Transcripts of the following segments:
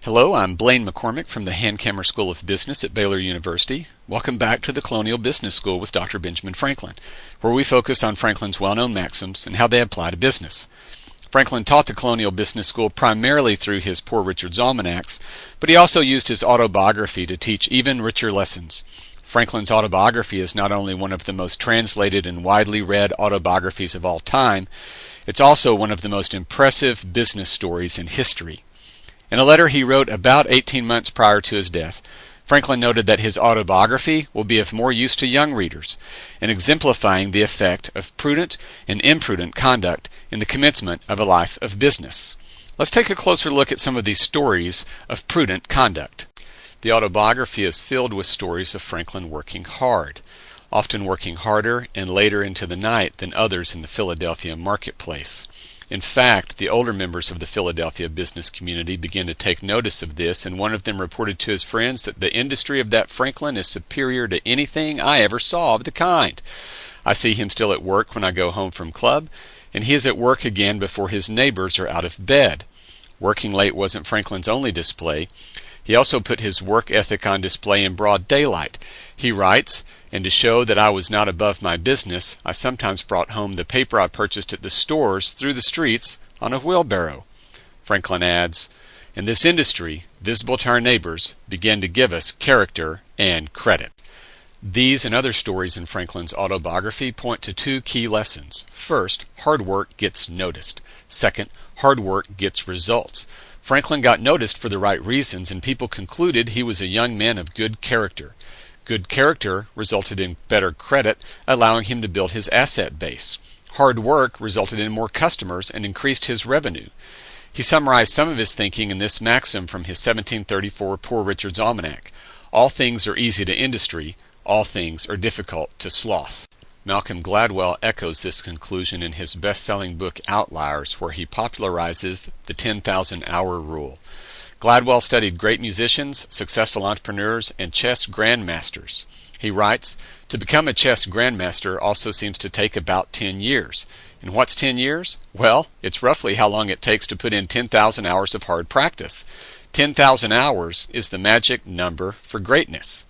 Hello, I'm Blaine McCormick from the Hankamer School of Business at Baylor University. Welcome back to the Colonial Business School with Dr. Benjamin Franklin, where we focus on Franklin's well-known maxims and how they apply to business. Franklin taught the Colonial Business School primarily through his Poor Richard's Almanacs, but he also used his autobiography to teach even richer lessons. Franklin's autobiography is not only one of the most translated and widely read autobiographies of all time, it's also one of the most impressive business stories in history. In a letter he wrote about 18 months prior to his death, Franklin noted that his autobiography will be of more use to young readers in exemplifying the effect of prudent and imprudent conduct in the commencement of a life of business. Let's take a closer look at some of these stories of prudent conduct. The autobiography is filled with stories of Franklin working hard, often working harder and later into the night than others in the Philadelphia marketplace. In fact, the older members of the Philadelphia business community began to take notice of this, and one of them reported to his friends that the industry of that Franklin is superior to anything I ever saw of the kind. I see him still at work when I go home from club, and he is at work again before his neighbors are out of bed. Working late wasn't Franklin's only display. He also put his work ethic on display in broad daylight. He writes, "And to show that I was not above my business, I sometimes brought home the paper I purchased at the stores through the streets on a wheelbarrow." Franklin adds, "In this industry, visible to our neighbors, began to give us character and credit." These and other stories in Franklin's autobiography point to two key lessons. First, hard work gets noticed. Second, hard work gets results. Franklin got noticed for the right reasons, and people concluded he was a young man of good character. Good character resulted in better credit, allowing him to build his asset base. Hard work resulted in more customers and increased his revenue. He summarized some of his thinking in this maxim from his 1734 Poor Richard's Almanac: "All things are easy to industry, all things are difficult to sloth." Malcolm Gladwell echoes this conclusion in his best-selling book Outliers, where he popularizes the 10,000-hour rule. Gladwell studied great musicians, successful entrepreneurs, and chess grandmasters. He writes, "To become a chess grandmaster also seems to take about 10 years. And what's 10 years? Well, it's roughly how long it takes to put in 10,000 hours of hard practice. 10,000 hours is the magic number for greatness.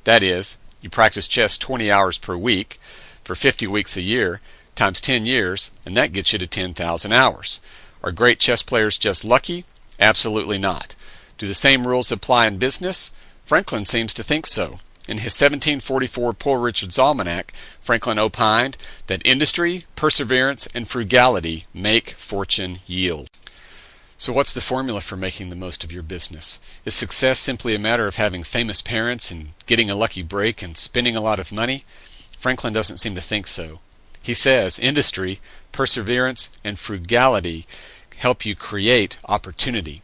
That is, you practice chess 20 hours per week for 50 weeks a year times 10 years, and that gets you to 10,000 hours. Are great chess players just lucky? Absolutely not. Do the same rules apply in business? Franklin seems to think so. In his 1744 Poor Richard's Almanac, Franklin opined that industry, perseverance, and frugality make fortune yield. So what's the formula for making the most of your business? Is success simply a matter of having famous parents and getting a lucky break and spending a lot of money? Franklin doesn't seem to think so. He says industry, perseverance, and frugality help you create opportunity.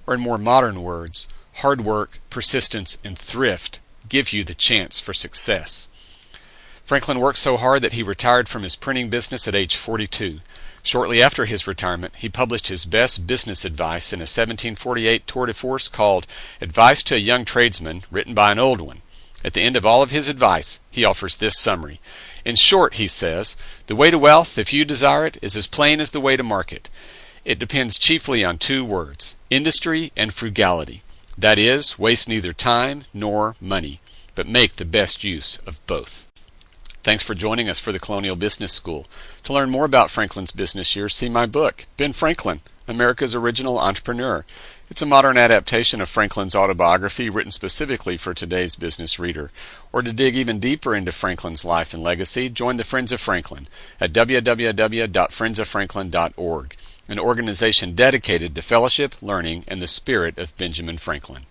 Or in more modern words, hard work, persistence, and thrift give you the chance for success. Franklin worked so hard that he retired from his printing business at age 42. Shortly after his retirement, he published his best business advice in a 1748 tour de force called Advice to a Young Tradesman, written by an old one. At the end of all of his advice, he offers this summary. In short, he says, the way to wealth, if you desire it, is as plain as the way to market. It depends chiefly on two words, industry and frugality. That is, waste neither time nor money, but make the best use of both. Thanks for joining us for the Colonial Business School. To learn more about Franklin's business years, see my book, Ben Franklin, America's Original Entrepreneur. It's a modern adaptation of Franklin's autobiography written specifically for today's business reader. Or to dig even deeper into Franklin's life and legacy, join the Friends of Franklin at www.friendsoffranklin.org, an organization dedicated to fellowship, learning, and the spirit of Benjamin Franklin.